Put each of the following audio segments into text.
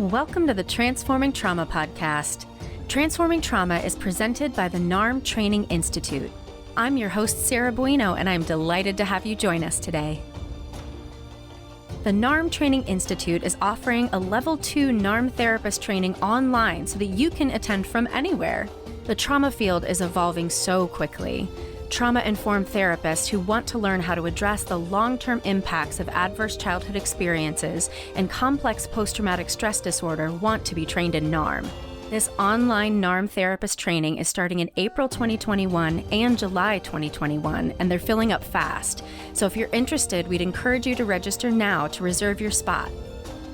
Welcome to the Transforming Trauma podcast. Transforming Trauma is presented by the NARM Training Institute. I'm your host, Sarah Bueno, and I'm delighted to have you join us today. The NARM Training Institute is offering a Level 2 NARM therapist training online so that you can attend from anywhere. The trauma field is evolving so quickly. Trauma-informed therapists who want to learn how to address the long-term impacts of adverse childhood experiences and complex post-traumatic stress disorder want to be trained in NARM. This online NARM therapist training is starting in April 2021 and July 2021, and they're filling up fast. So if you're interested, we'd encourage you to register now to reserve your spot.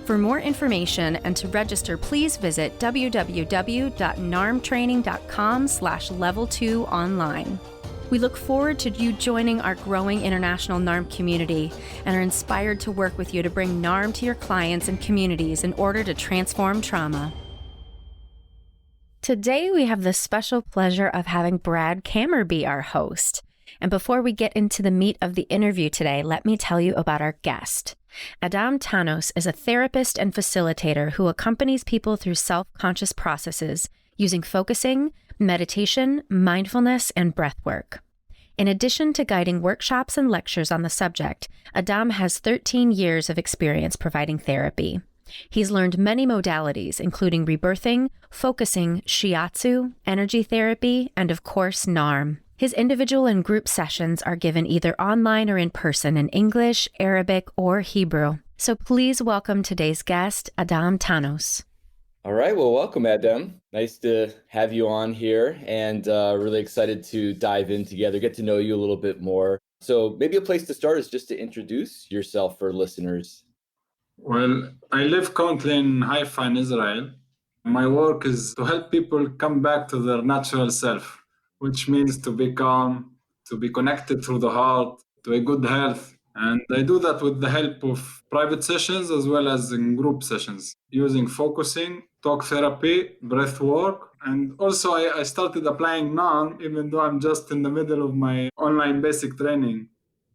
For more information and to register, please visit www.narmtraining.com/level2online. We look forward to you joining our growing international NARM community and are inspired to work with you to bring NARM to your clients and communities in order to transform trauma. Today, we have the special pleasure of having Brad Kammer be our host. And before we get into the meat of the interview today, let me tell you about our guest. Adam Tanos is a therapist and facilitator who accompanies people through self-conscious processes using focusing, meditation, mindfulness, and breathwork. In addition to guiding workshops and lectures on the subject, Adam has 13 years of experience providing therapy. He's learned many modalities, including rebirthing, focusing, shiatsu, energy therapy, and of course, NARM. His individual and group sessions are given either online or in person in English, Arabic, or Hebrew. So please welcome today's guest, Adam Tanos. All right. Well, welcome, Adam. Nice to have you on here and really excited to dive in together, get to know you a little bit more. So maybe a place to start is just to introduce yourself for listeners. Well, I live currently in Haifa in Israel. My work is to help people come back to their natural self, which means to be calm, to be connected through the heart, to a good health. And I do that with the help of private sessions as well as in group sessions, using focusing, talk therapy, breath work. And also I started applying NARM, even though I'm just in the middle of my online basic training.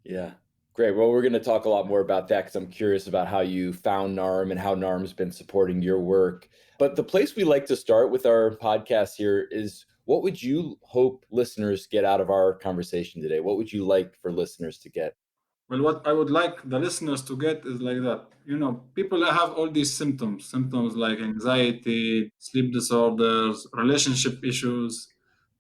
Yeah, great. Well, we're going to talk a lot more about that because I'm curious about how you found NARM and how NARM's been supporting your work. But the place we like to start with our podcast here is, what would you hope listeners get out of our conversation today? What would you like for listeners to get? Well, what I would like the listeners to get is like that. People have all these symptoms like anxiety, sleep disorders, relationship issues,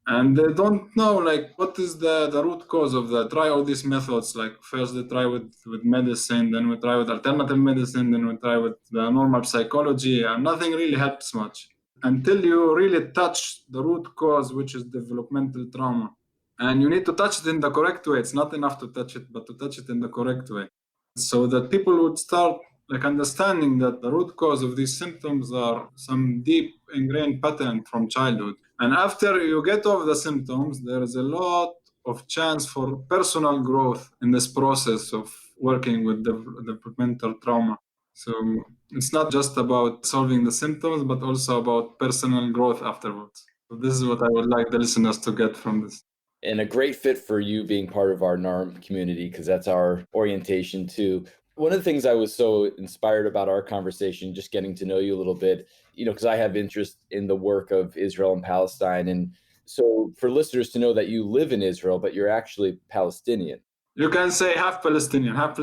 and they don't know like what is the root cause of that. Try all these methods. Like first they try with medicine, then we try with alternative medicine, then we try with the normal psychology, and nothing really helps much until you really touch the root cause, which is developmental trauma. And you need to touch it in the correct way. It's not enough to touch it, but to touch it in the correct way. So that people would start like understanding that the root cause of these symptoms are some deep ingrained pattern from childhood. And after you get off the symptoms, there is a lot of chance for personal growth in this process of working with developmental trauma. So it's not just about solving the symptoms, but also about personal growth afterwards. So this is what I would like the listeners to get from this. And a great fit for you being part of our NARM community, because that's our orientation too. One of the things I was so inspired about our conversation, just getting to know you a little bit, because I have interest in the work of Israel and Palestine. And so for listeners to know that you live in Israel, but you're actually Palestinian. You can say half Palestinian, half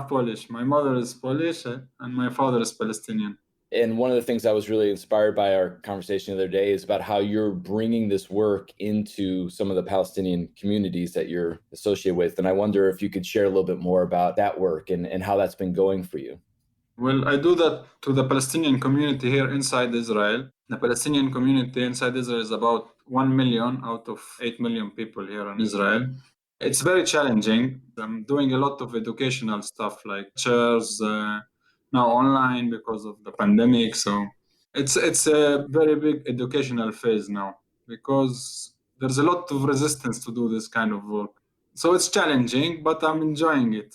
Polish. My mother is Polish and my father is Palestinian. And one of the things I was really inspired by our conversation the other day is about how you're bringing this work into some of the Palestinian communities that you're associated with. And I wonder if you could share a little bit more about that work and how that's been going for you. Well, I do that to the Palestinian community here inside Israel. The Palestinian community inside Israel is about 1 million out of 8 million people here in Israel. It's very challenging. I'm doing a lot of educational stuff like lectures, now online because of the pandemic. So it's a very big educational phase now because there's a lot of resistance to do this kind of work. So it's challenging, but I'm enjoying it.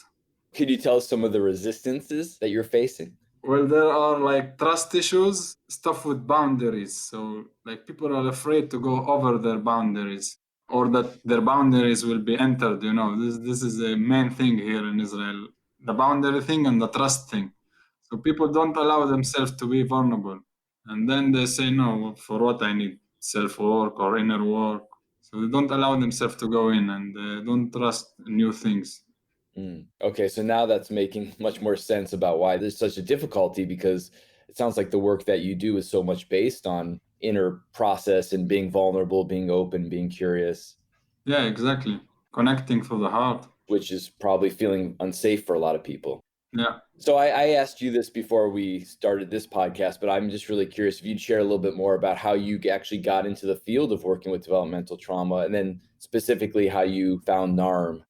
Could you tell us some of the resistances that you're facing? Well, there are like trust issues, stuff with boundaries. So like people are afraid to go over their boundaries or that their boundaries will be entered. This is a main thing here in Israel, the boundary thing and the trust thing. So people don't allow themselves to be vulnerable. And then they say, no, for what I need self-work or inner work. So they don't allow themselves to go in, and they don't trust new things. Okay, so now that's making much more sense about why there's such a difficulty, because it sounds like the work that you do is so much based on inner process and being vulnerable, being open, being curious, Yeah, exactly. Connecting to the heart. which is probably feeling unsafe for a lot of people. Yeah. So I asked you this before we started this podcast, but I'm just really curious if you'd share a little bit more about how you actually got into the field of working with developmental trauma, and then specifically how you found NARM.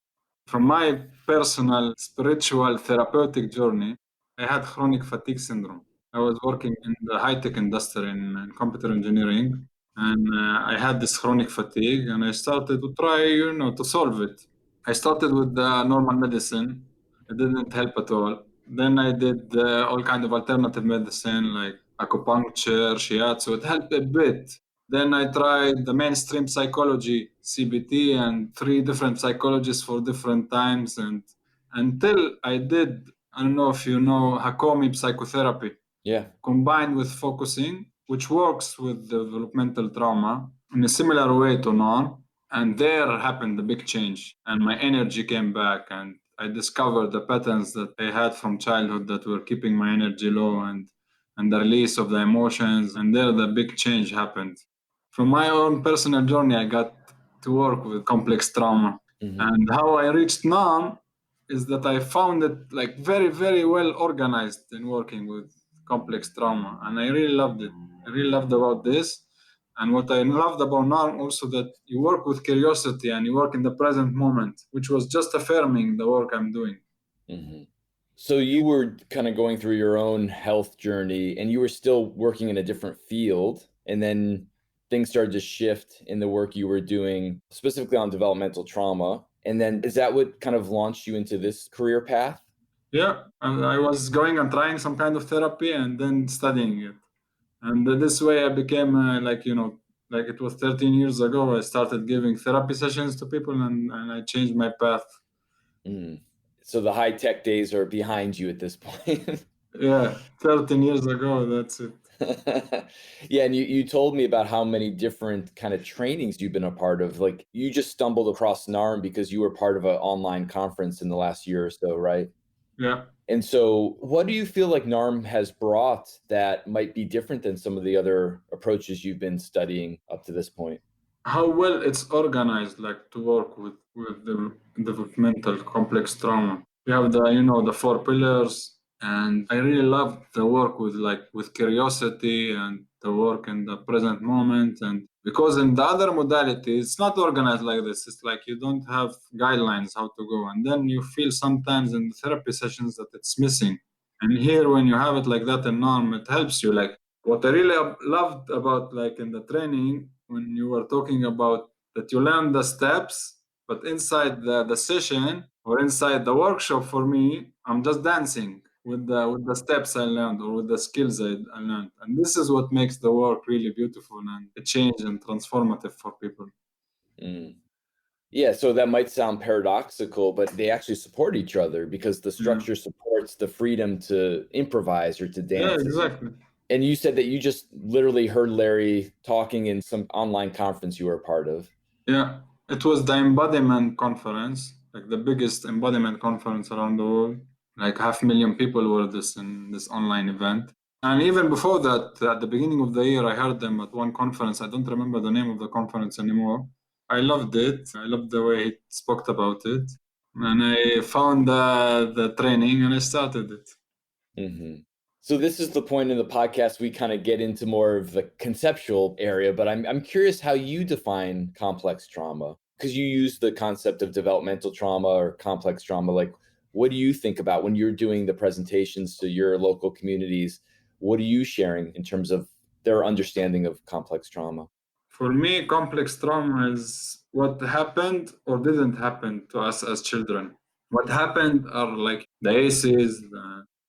From my personal spiritual therapeutic journey, I had chronic fatigue syndrome. I was working in the high-tech industry in computer engineering, and I had this chronic fatigue, and I started to try, to solve it. I started with the normal medicine. It didn't help at all. Then I did all kind of alternative medicine like acupuncture, shiatsu. It helped a bit. Then I tried the mainstream psychology, CBT, and three different psychologists for different times. And until I did, I don't know if you know Hakomi psychotherapy, Yeah. combined with focusing, which works with developmental trauma in a similar way to NAR. And there happened the big change, and my energy came back, and I discovered the patterns that I had from childhood that were keeping my energy low, and the release of the emotions. And there the big change happened. From my own personal journey, I got to work with complex trauma. And how I reached NAM is that I found it like very, very well organized in working with complex trauma. And I really loved it. I really loved about this. And what I loved about NAM also that you work with curiosity and you work in the present moment, which was just affirming the work I'm doing. So you were kind of going through your own health journey, and you were still working in a different field, and then things started to shift in the work you were doing, specifically on developmental trauma. And then is that what kind of launched you into this career path? Yeah, I was going and trying some kind of therapy and then studying it. And this way I became like it was 13 years ago, I started giving therapy sessions to people, and I changed my path. So the high tech days are behind you at this point. Yeah, 13 years ago, that's it. Yeah, and you told me about how many different kind of trainings you've been a part of. Like you just stumbled across NARM because you were part of an online conference in the last year or so, right? Yeah. And so what do you feel like NARM has brought that might be different than some of the other approaches you've been studying up to this point? How well it's organized, like to work with the developmental complex trauma. We have the four pillars, and I really love the work with curiosity and the work in the present moment. And because in the other modalities, it's not organized like this. It's like you don't have guidelines how to go, and then you feel sometimes in the therapy sessions that it's missing. And here, when you have it like that in NARM, it helps you. Like what I really loved about like in the training when you were talking about that you learn the steps, but inside the session or inside the workshop, for me, I'm just dancing with the steps I learned or with the skills I learned. And this is what makes the work really beautiful and a change and transformative for people. Yeah, so that might sound paradoxical, but they actually support each other because the structure supports the freedom to improvise or to dance. Yeah, exactly. And you said that you just literally heard Larry talking in some online conference you were a part of. Yeah, it was the embodiment conference, like the biggest embodiment conference around the world. Like 500,000 people were in this online event. And even before that, at the beginning of the year, I heard them at one conference. I don't remember the name of the conference anymore. I loved it. I loved the way he spoke about it. And I found the training and I started it. So this is the point in the podcast we kind of get into more of the conceptual area, but I'm curious how you define complex trauma, because you use the concept of developmental trauma or complex trauma. Like, what do you think about when you're doing the presentations to your local communities? What are you sharing in terms of their understanding of complex trauma? For me, complex trauma is what happened or didn't happen to us as children. What happened are like the ACEs,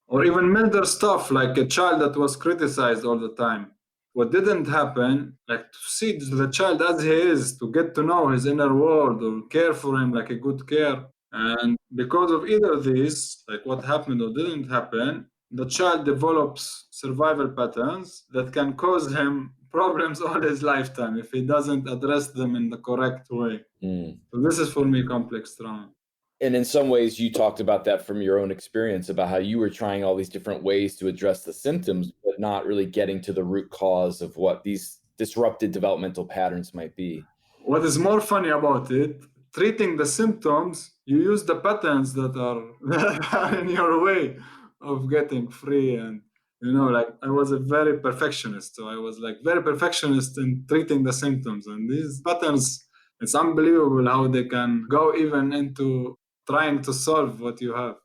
or even milder stuff like a child that was criticized all the time. What didn't happen, like to see the child as he is, to get to know his inner world or care for him like a good care. And because of either of these, like what happened or didn't happen, the child develops survival patterns that can cause him problems all his lifetime if he doesn't address them in the correct way. Mm. So this is for me complex trauma. And in some ways, you talked about that from your own experience about how you were trying all these different ways to address the symptoms, but not really getting to the root cause of what these disrupted developmental patterns might be. What is more funny about it, treating the symptoms, you use the patterns that are, that are in your way of getting free. And, like I was a very perfectionist. So I was like very perfectionist in treating the symptoms. And these patterns, it's unbelievable how they can go even into trying to solve what you have.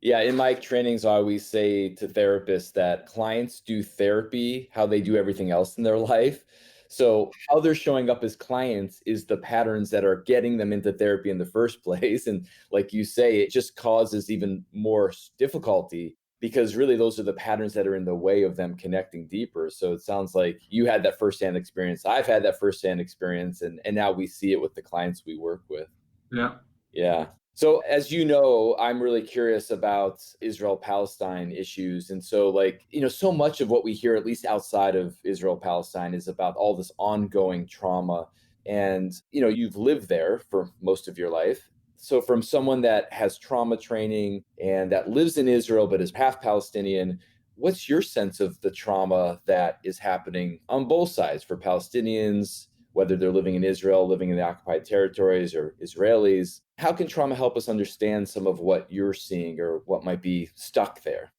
Yeah, in my trainings, I always say to therapists that clients do therapy how they do everything else in their life. So, how they're showing up as clients is the patterns that are getting them into therapy in the first place. And like you say, it just causes even more difficulty because really those are the patterns that are in the way of them connecting deeper. So, it sounds like you had that firsthand experience. I've had that firsthand experience, and now we see it with the clients we work with. Yeah. Yeah. So, as you know, I'm really curious about Israel Palestine issues. And so, so much of what we hear, at least outside of Israel Palestine, is about all this ongoing trauma. And, you've lived there for most of your life. So, from someone that has trauma training and that lives in Israel but is half Palestinian, what's your sense of the trauma that is happening on both sides for Palestinians, whether they're living in Israel, living in the occupied territories, or Israelis? How can trauma help us understand some of what you're seeing or what might be stuck there?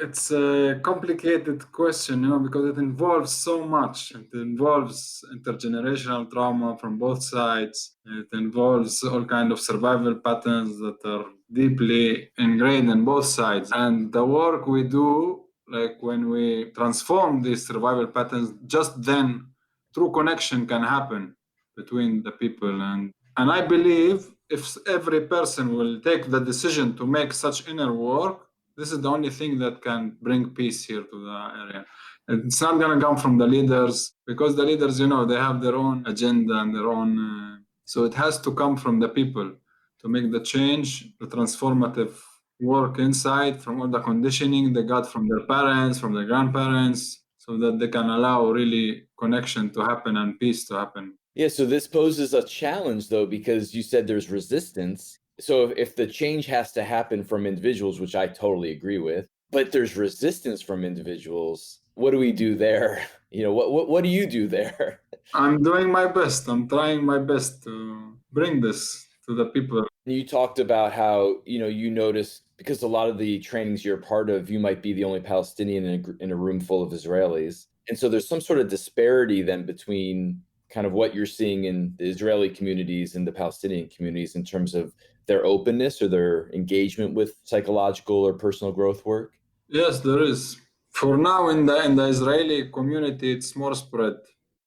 It's a complicated question, because it involves so much. It involves intergenerational trauma from both sides. It involves all kind of survival patterns that are deeply ingrained in both sides. And the work we do, like when we transform these survival patterns, just then true connection can happen between the people. And I believe if every person will take the decision to make such inner work, this is the only thing that can bring peace here to the area. It's not going to come from the leaders because the leaders, they have their own agenda and their own. So it has to come from the people to make the change, the transformative work inside from all the conditioning they got from their parents, from their grandparents, so that they can allow really connection to happen and peace to happen. Yeah, so this poses a challenge, though, because you said there's resistance. So if the change has to happen from individuals, which I totally agree with, but there's resistance from individuals, what do we do there? What do you do there? I'm doing my best. I'm trying my best to bring this to the people. You talked about how, you noticed because a lot of the trainings you're part of, you might be the only Palestinian in a room full of Israelis. And so there's some sort of disparity then between kind of what you're seeing in the Israeli communities and the Palestinian communities in terms of their openness or their engagement with psychological or personal growth work? Yes, there is. For now, in the Israeli community, it's more spread.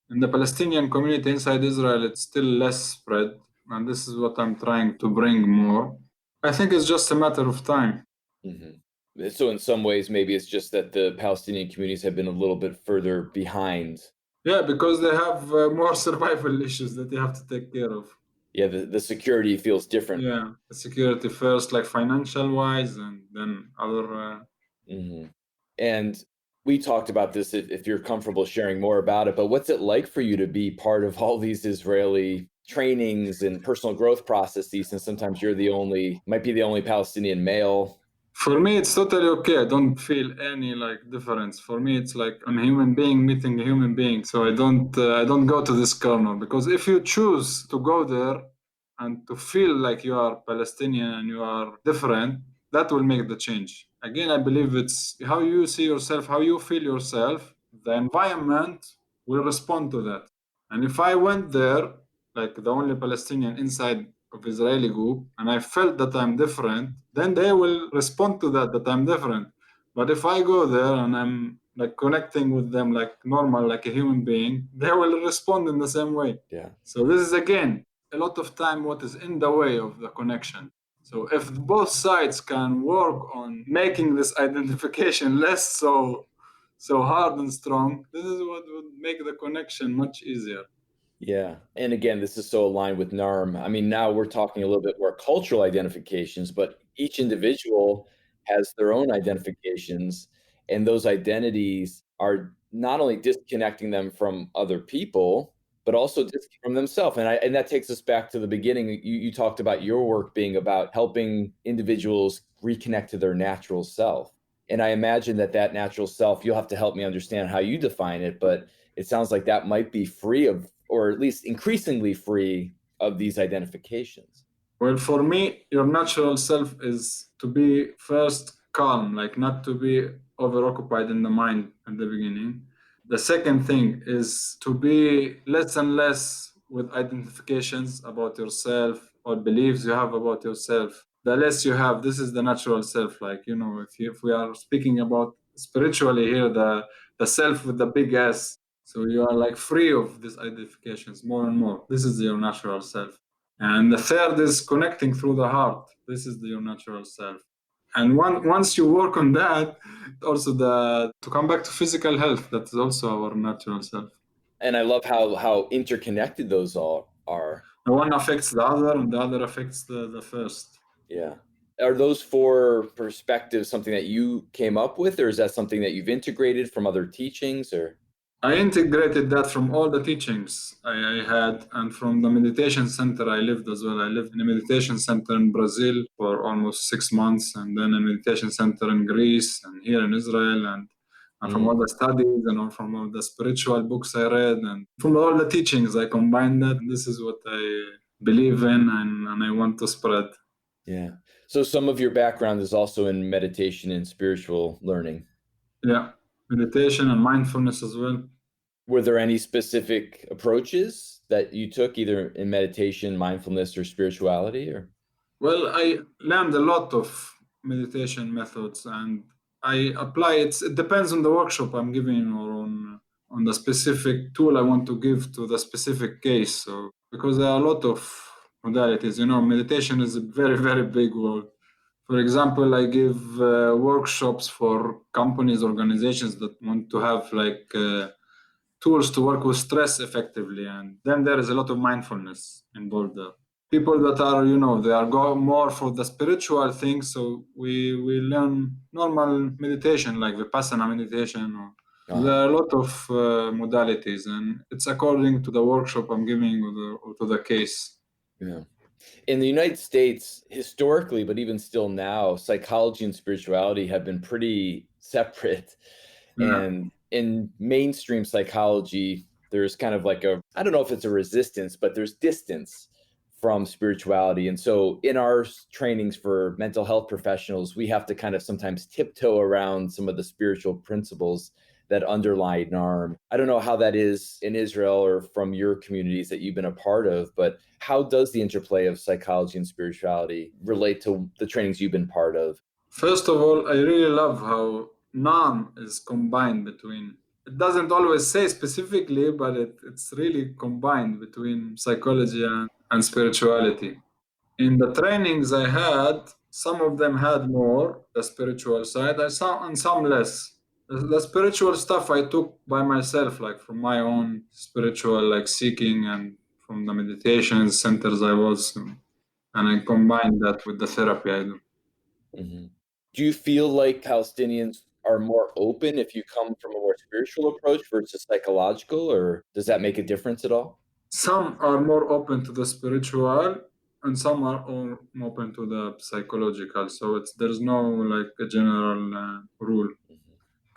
In the Palestinian community inside Israel, it's still less spread. And this is what I'm trying to bring more. I think it's just a matter of time. Mm-hmm. So in some ways, maybe it's just that the Palestinian communities have been a little bit further behind. Yeah, because they have more survival issues that they have to take care of. Yeah, the security feels different. Yeah, the security first, like financial wise, and then other. Mm-hmm. And we talked about this if you're comfortable sharing more about it, but what's it like for you to be part of all these Israeli trainings and personal growth processes? And sometimes might be the only Palestinian male. For me, it's totally okay. I don't feel any difference. For me, it's like I'm a human being meeting a human being. So I don't go to this corner because if you choose to go there and to feel like you are Palestinian and you are different, that will make the change. Again, I believe it's how you see yourself, how you feel yourself. The environment will respond to that. And if I went there, like the only Palestinian inside of Israeli group, and I felt that I'm different, then they will respond to that I'm different. But if I go there and I'm like connecting with them like normal, like a human being, they will respond in the same way. Yeah. So this is again a lot of time what is in the way of the connection. So if both sides can work on making this identification less so hard and strong, this is what would make the connection much easier. Yeah. And again, this is so aligned with NARM. I mean, now we're talking a little bit more cultural identifications, but each individual has their own identifications, and those identities are not only disconnecting them from other people, but also from themselves. And that takes us back to the beginning. You talked about your work being about helping individuals reconnect to their natural self. And I imagine that natural self, you'll have to help me understand how you define it, but it sounds like that might be free of, or at least increasingly free of, these identifications. Well, for me, your natural self is to be first calm, like not to be overoccupied in the mind at the beginning. The second thing is to be less and less with identifications about yourself or beliefs you have about yourself. The less you have, this is the natural self. Like, if we are speaking about spiritually here, the self with the big S. So you are like free of these identifications more and more. This is your natural self. And the third is connecting through the heart. This is your natural self. And once you work on that, also to come back to physical health, that is also our natural self. And I love how interconnected those all are. The one affects the other, and the other affects the first. Yeah. Are those four perspectives something that you came up with, or is that something that you've integrated from other teachings? Or I integrated that from all the teachings I had, and from the meditation center I lived as well. I lived in a meditation center in Brazil for almost 6 months, and then a meditation center in Greece, and here in Israel, and from all the studies and from all the spiritual books I read, and from all the teachings, I combined that. This is what I believe in, and I want to spread. Yeah. So some of your background is also in meditation and spiritual learning. Yeah. Meditation and mindfulness as well. Were there any specific approaches that you took either in meditation, mindfulness, or spirituality? Or? Well, I learned a lot of meditation methods, and I apply it. It depends on the workshop I'm giving or on the specific tool I want to give to the specific case. So because there are a lot of modalities, meditation is a very, very big word. For example, I give workshops for companies, organizations that want to have tools to work with stress effectively. And then there is a lot of mindfulness involved there. People that are, they are go more for the spiritual things. So we learn normal meditation, like Vipassana meditation. There are a lot of modalities, and it's according to the workshop I'm giving or to the case. Yeah. In the United States, historically, but even still now, psychology and spirituality have been pretty separate. Yeah. And in mainstream psychology, there's kind of like I don't know if it's a resistance, but there's distance from spirituality. And so in our trainings for mental health professionals, we have to kind of sometimes tiptoe around some of the spiritual principles that underlie NARM. I don't know how that is in Israel or from your communities that you've been a part of, but how does the interplay of psychology and spirituality relate to the trainings you've been part of? First of all, I really love how NARM is combined between, it doesn't always say specifically, but it's really combined between psychology and spirituality. In the trainings I had, some of them had more the spiritual side, and some less. The spiritual stuff I took by myself, like from my own spiritual seeking and from the meditation centers I was, and I combined that with the therapy I do. Mm-hmm. Do you feel like Palestinians are more open if you come from a more spiritual approach versus psychological, or does that make a difference at all? Some are more open to the spiritual, and some are open to the psychological. So there's no a general rule.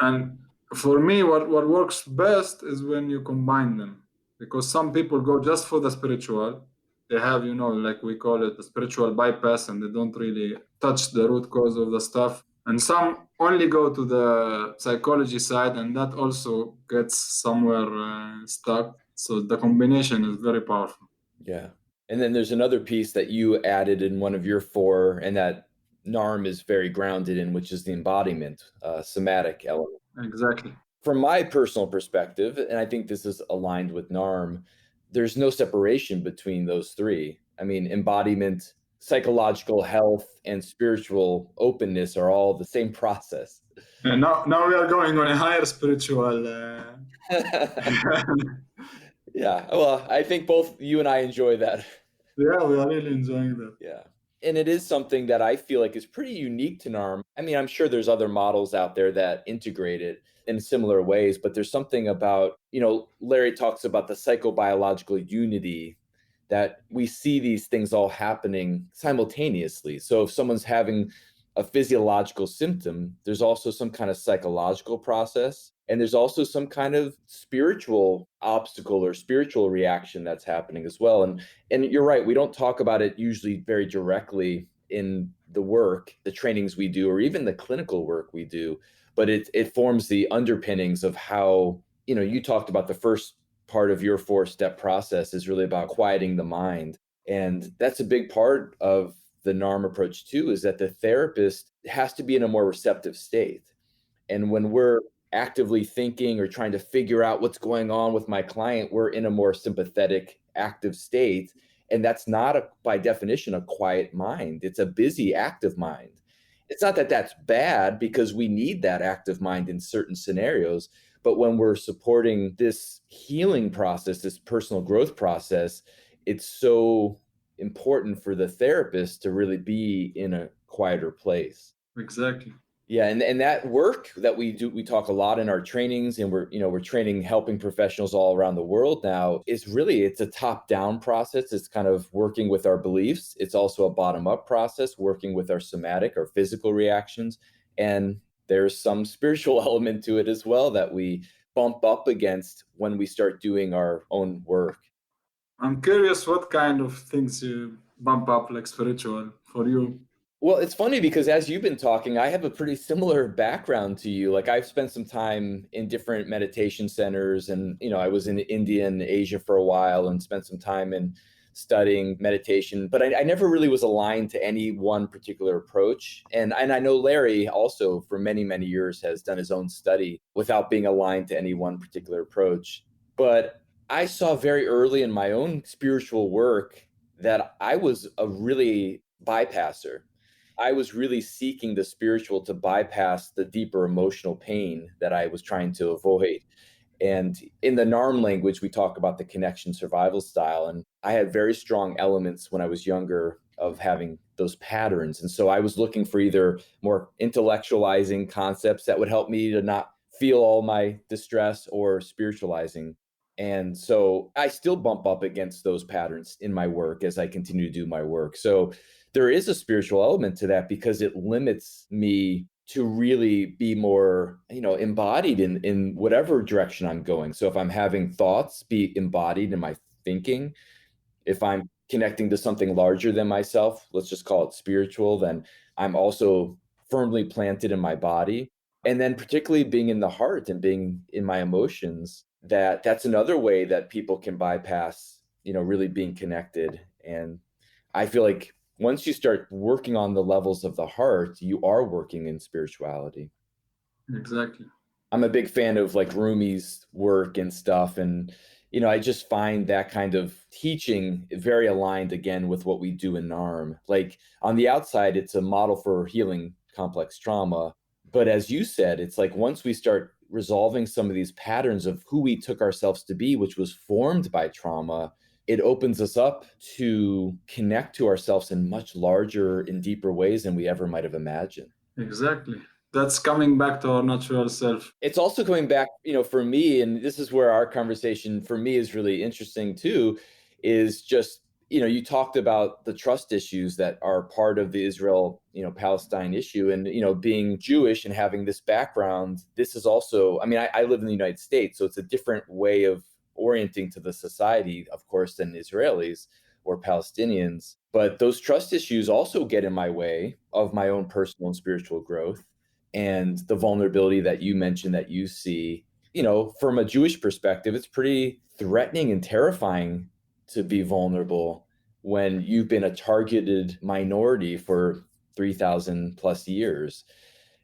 And for me, what works best is when you combine them, because some people go just for the spiritual. They have, we call it the spiritual bypass, and they don't really touch the root cause of the stuff. And some only go to the psychology side, and that also gets somewhere stuck. So the combination is very powerful. Yeah. And then there's another piece that you added in one of your four, and that NARM is very grounded in, which is the embodiment, somatic element. Exactly. From my personal perspective, and I think this is aligned with NARM, there's no separation between those three. I mean, embodiment, psychological health, and spiritual openness are all the same process. And now we are going on a higher spiritual. Yeah, well, I think both you and I enjoy that. Yeah, we are really enjoying that. Yeah. And it is something that I feel like is pretty unique to NARM. I mean, I'm sure there's other models out there that integrate it in similar ways, but there's something about, Larry talks about the psychobiological unity that we see these things all happening simultaneously. So if someone's having a physiological symptom, there's also some kind of psychological process. And there's also some kind of spiritual obstacle or spiritual reaction that's happening as well. And you're right, we don't talk about it usually very directly in the work, the trainings we do, or even the clinical work we do, but it forms the underpinnings of how, you talked about the first part of your 4-step process is really about quieting the mind. And that's a big part of the NARM approach too, is that the therapist has to be in a more receptive state. And when we're actively thinking or trying to figure out what's going on with my client, we're in a more sympathetic, active state. And that's not, by definition, a quiet mind. It's a busy, active mind. It's not that that's bad, because we need that active mind in certain scenarios. But when we're supporting this healing process, this personal growth process, it's so important for the therapist to really be in a quieter place. Exactly. Yeah, and that work that we do, we talk a lot in our trainings, and we're training helping professionals all around the world now. It's a top-down process. It's kind of working with our beliefs. It's also a bottom-up process, working with our somatic, our physical reactions, and there's some spiritual element to it as well that we bump up against when we start doing our own work. I'm curious what kind of things you bump up, like spiritual, for you. Well, it's funny because as you've been talking, I have a pretty similar background to you. Like, I've spent some time in different meditation centers, and, I was in India and Asia for a while and spent some time in studying meditation, but I never really was aligned to any one particular approach. And I know Larry also for many, many years has done his own study without being aligned to any one particular approach. But I saw very early in my own spiritual work that I was a really bypasser. I was really seeking the spiritual to bypass the deeper emotional pain that I was trying to avoid. And in the NARM language, we talk about the connection survival style. And I had very strong elements when I was younger of having those patterns. And so I was looking for either more intellectualizing concepts that would help me to not feel all my distress, or spiritualizing. And so I still bump up against those patterns in my work as I continue to do my work. So there is a spiritual element to that, because it limits me to really be more, embodied in whatever direction I'm going. So if I'm having thoughts, be embodied in my thinking. If I'm connecting to something larger than myself, let's just call it spiritual, then I'm also firmly planted in my body. And then particularly being in the heart and being in my emotions, that's another way that people can bypass, really being connected. And I feel like once you start working on the levels of the heart, you are working in spirituality. Exactly. I'm a big fan of like Rumi's work and stuff. And, I just find that kind of teaching very aligned again with what we do in NARM. Like, on the outside, it's a model for healing complex trauma. But as you said, it's like once we start resolving some of these patterns of who we took ourselves to be, which was formed by trauma, it opens us up to connect to ourselves in much larger and deeper ways than we ever might have imagined. Exactly. That's coming back to our natural self. It's also coming back, for me, and this is where our conversation for me is really interesting too, is just, you talked about the trust issues that are part of the Israel, Palestine issue. And, being Jewish and having this background, this is also, I mean, I live in the United States, so it's a different way of orienting to the society, of course, than Israelis or Palestinians. But those trust issues also get in my way of my own personal and spiritual growth. And the vulnerability that you mentioned that you see, from a Jewish perspective, it's pretty threatening and terrifying to be vulnerable when you've been a targeted minority for 3,000 plus years.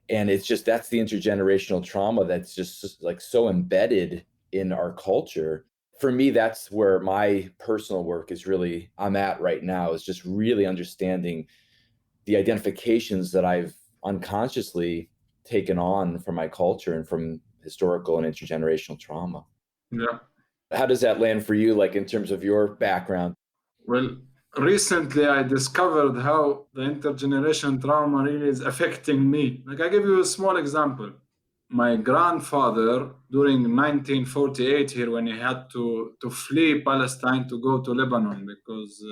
And it's just, that's the intergenerational trauma that's just like so embedded in our culture. For me, that's where my personal work is really, I'm at right now, is just really understanding the identifications that I've unconsciously taken on from my culture and from historical and intergenerational trauma. Yeah. How does that land for you, like in terms of your background? Well, Recently I discovered how the intergeneration trauma really is affecting me. Like, I give you a small example. My grandfather, during 1948 here, when he had to flee Palestine to go to Lebanon, because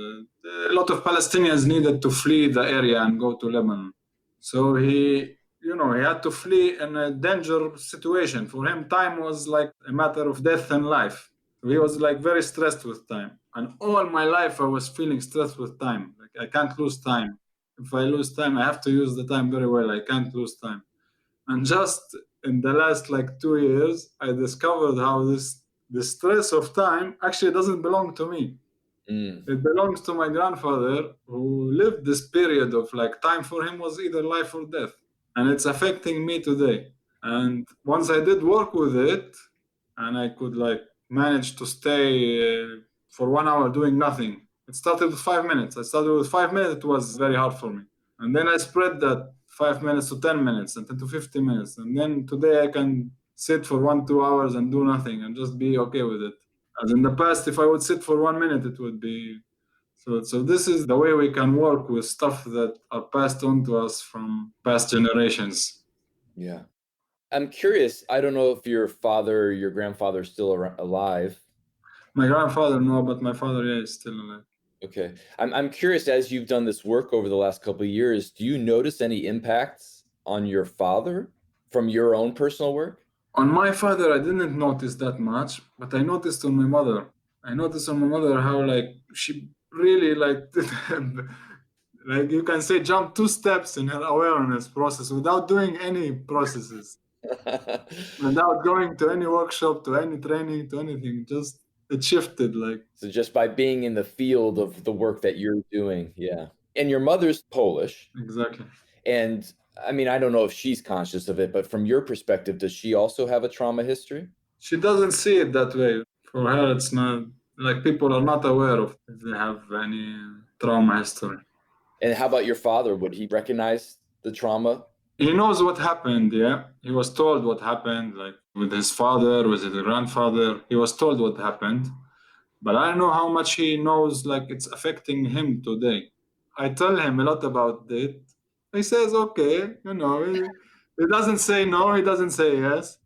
a lot of Palestinians needed to flee the area and go to Lebanon. So he had to flee in a dangerous situation. For him, time was like a matter of death and life. He was like very stressed with time. And all my life I was feeling stressed with time. Like, I can't lose time. If I lose time, I have to use the time very well. I can't lose time. And just in the last like 2 years, I discovered how the stress of time actually doesn't belong to me. It belongs to my grandfather, who lived this period of like time for him was either life or death. And it's affecting me today. And once I did work with it, and I could like manage to stay for 1 hour doing nothing. It started with 5 minutes. I started with 5 minutes. It was very hard for me. And then I spread that 5 minutes to 10 minutes and then to 50 minutes. And then today I can sit for 1, 2 hours and do nothing and just be okay with it. As in the past, if I would sit for 1 minute, it would be so this is the way we can work with stuff that are passed on to us from past generations. Yeah. I'm curious, I don't know if your father or your grandfather is still alive. My grandfather, no, but my father, yeah, is still alive. Okay. I'm curious, as you've done this work over the last couple of years, do you notice any impacts on your father from your own personal work? On my father, I didn't notice that much, but I noticed on my mother. I noticed on my mother how like she really like like you can say jump 2 steps in her awareness process without doing any processes, without going to any workshop, to any training, to anything. Just it shifted like. So just by being in the field of the work that you're doing, yeah. And your mother's Polish. Exactly. And I mean, I don't know if she's conscious of it, but from your perspective, does she also have a trauma history? She doesn't see it that way. For her, it's not like people are not aware of if they have any trauma history. And how about your father? Would he recognize the trauma? He knows what happened, yeah. He was told what happened, like with his father, with his grandfather. He was told what happened. But I don't know how much he knows, like it's affecting him today. I tell him a lot about it. He says, okay, he doesn't say no, he doesn't say yes.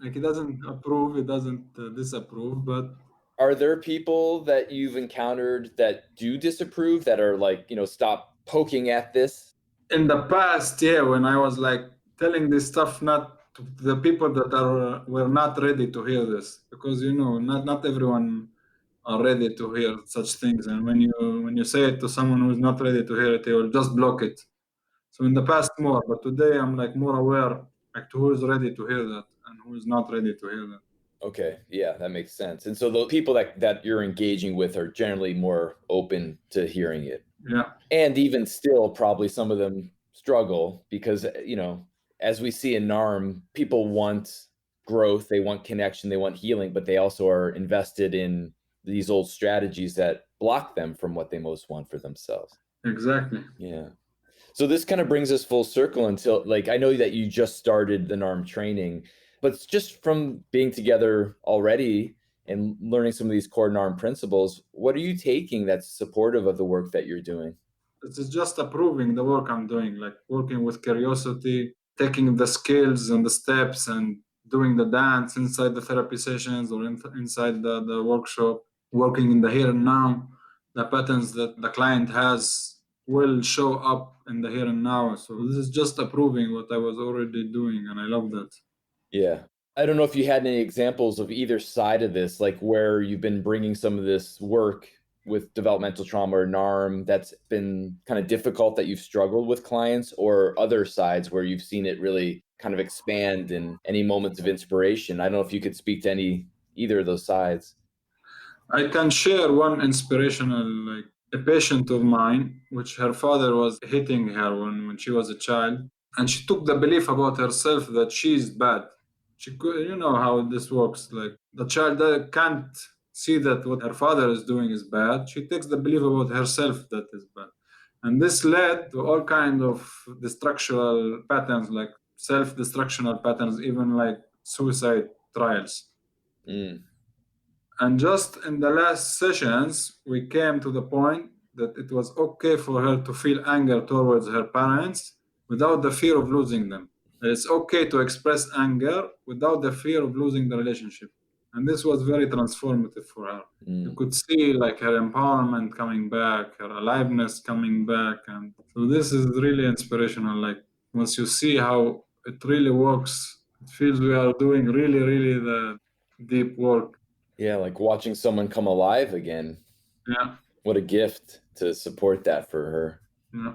Like, he doesn't approve, he doesn't disapprove, but are there people that you've encountered that do disapprove, that are like, stop poking at this? In the past, yeah, when I was like telling this stuff, not to the people that were not ready to hear this, because not everyone are ready to hear such things, and when you say it to someone who's not ready to hear it, they will just block it. So in the past more, but today I'm like more aware, like to who is ready to hear that and who is not ready to hear that. Okay, yeah, that makes sense. And so the people that you're engaging with are generally more open to hearing it. Yeah. And even still, probably some of them struggle because, as we see in NARM, people want growth, they want connection, they want healing, but they also are invested in these old strategies that block them from what they most want for themselves. Exactly. Yeah. So this kind of brings us full circle until, like, I know that you just started the NARM training, but just from being together already and learning some of these core NARM principles, what are you taking that's supportive of the work that you're doing? It's just approving the work I'm doing, like working with curiosity, taking the skills and the steps and doing the dance inside the therapy sessions or inside the workshop, working in the here and now. The patterns that the client has will show up in the here and now. So this is just approving what I was already doing, and I love that. Yeah. I don't know if you had any examples of either side of this, like where you've been bringing some of this work with developmental trauma or NARM that's been kind of difficult, that you've struggled with clients, or other sides where you've seen it really kind of expand in any moments of inspiration. I don't know if you could speak to either of those sides. I can share one inspirational, like a patient of mine, which her father was hitting her when she was a child. And she took the belief about herself that she's bad. She could, you know how this works. Like the child can't see that what her father is doing is bad. She takes the belief about herself that is bad. And this led to all kinds of destructional patterns, like self-destructional patterns, even like suicide trials. And just in the last sessions, we came to the point that it was okay for her to feel anger towards her parents without the fear of losing them. That it's okay to express anger without the fear of losing the relationship. And this was very transformative for her. You could see like her empowerment coming back, her aliveness coming back. And so this is really inspirational. Like once you see how it really works, it feels we are doing really, really the deep work. Yeah, like watching someone come alive again. Yeah. What a gift to support that for her. Yeah.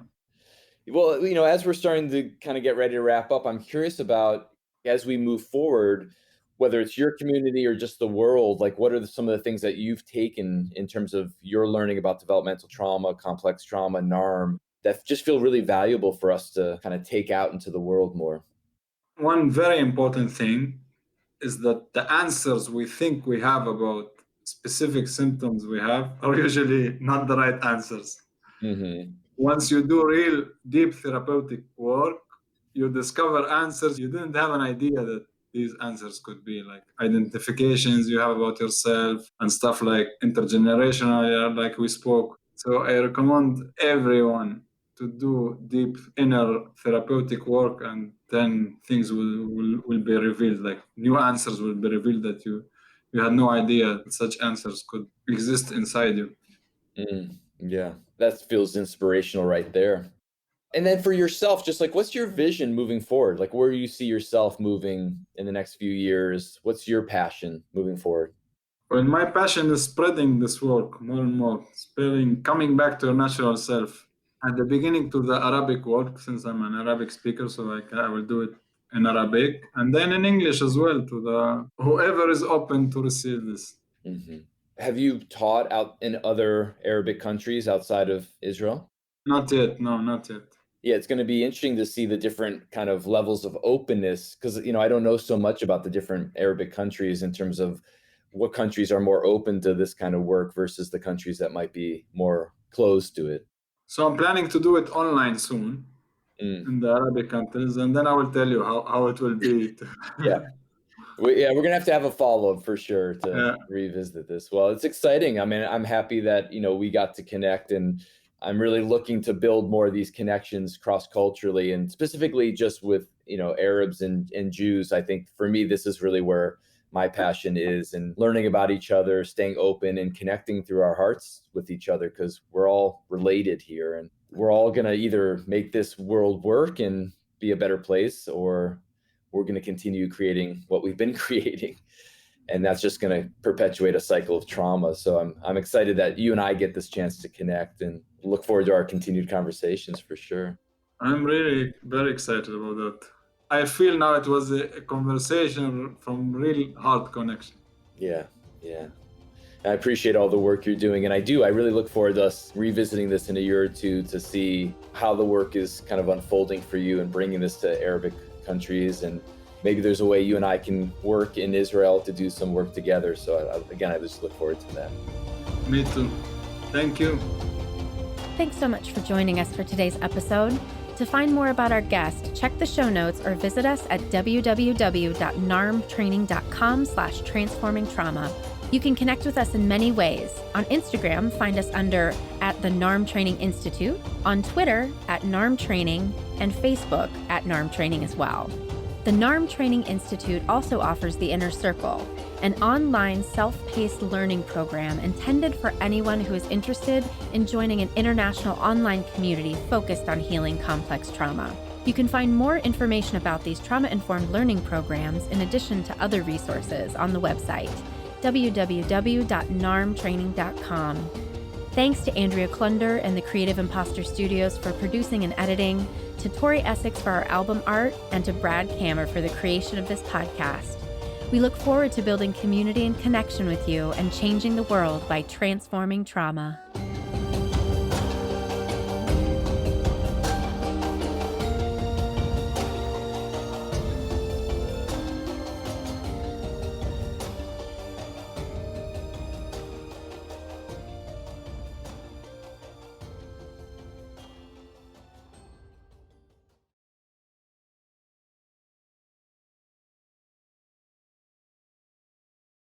Well, as we're starting to kind of get ready to wrap up, I'm curious about, as we move forward, whether it's your community or just the world, like what are some of the things that you've taken in terms of your learning about developmental trauma, complex trauma, NARM, that just feel really valuable for us to kind of take out into the world more? One very important thing is that the answers we think we have about specific symptoms we have are usually not the right answers. Mm-hmm. Once you do real deep therapeutic work, you discover answers you didn't have an idea that these answers could be, like identifications you have about yourself and stuff like intergenerational, like we spoke. So I recommend everyone to do deep inner therapeutic work, and then things will be revealed, like new answers will be revealed that you had no idea that such answers could exist inside you. Yeah, that feels inspirational right there. And then for yourself, just like, what's your vision moving forward? Like, where do you see yourself moving in the next few years? What's your passion moving forward? Well, my passion is spreading this work more and more, coming back to your natural self. At the beginning to the Arabic work, since I'm an Arabic speaker, so I will do it in Arabic, and then in English as well to the whoever is open to receive this. Mm-hmm. Have you taught out in other Arabic countries outside of Israel? Not yet, no, not yet. Yeah, it's going to be interesting to see the different kind of levels of openness, because I don't know so much about the different Arabic countries in terms of what countries are more open to this kind of work versus the countries that might be more closed to it. So I'm planning to do it online soon in the Arabic countries, and then I will tell you how it will be. Yeah. We're going to have a follow-up for sure to revisit this. Well, it's exciting. I mean, I'm happy that, we got to connect, and I'm really looking to build more of these connections cross-culturally, and specifically just with, Arabs and Jews. I think for me, this is really where my passion is, and learning about each other, staying open and connecting through our hearts with each other, because we're all related here, and we're all going to either make this world work and be a better place, or we're going to continue creating what we've been creating. And that's just going to perpetuate a cycle of trauma. So I'm excited that you and I get this chance to connect, and look forward to our continued conversations for sure. I'm really very excited about that. I feel now it was a conversation from real heart connection. Yeah. I appreciate all the work you're doing. And I really look forward to us revisiting this in a year or two to see how the work is kind of unfolding for you and bringing this to Arabic countries. And maybe there's a way you and I can work in Israel to do some work together. So again, I just look forward to that. Me too. Thank you. Thanks so much for joining us for today's episode. To find more about our guest, check the show notes or visit us at www.narmtraining.com/transformingtrauma. You can connect with us in many ways. On Instagram, find us under @the Training Institute, on Twitter @NarmTraining, and Facebook @NarmTraining as well. The NARM Training Institute also offers the Inner Circle, an online self-paced learning program intended for anyone who is interested in joining an international online community focused on healing complex trauma. You can find more information about these trauma-informed learning programs in addition to other resources on the website, www.narmtraining.com. Thanks to Andrea Klunder and the Creative Imposter Studios for producing and editing, to Tori Essex for our album art, and to Brad Kammer for the creation of this podcast. We look forward to building community and connection with you and changing the world by transforming trauma.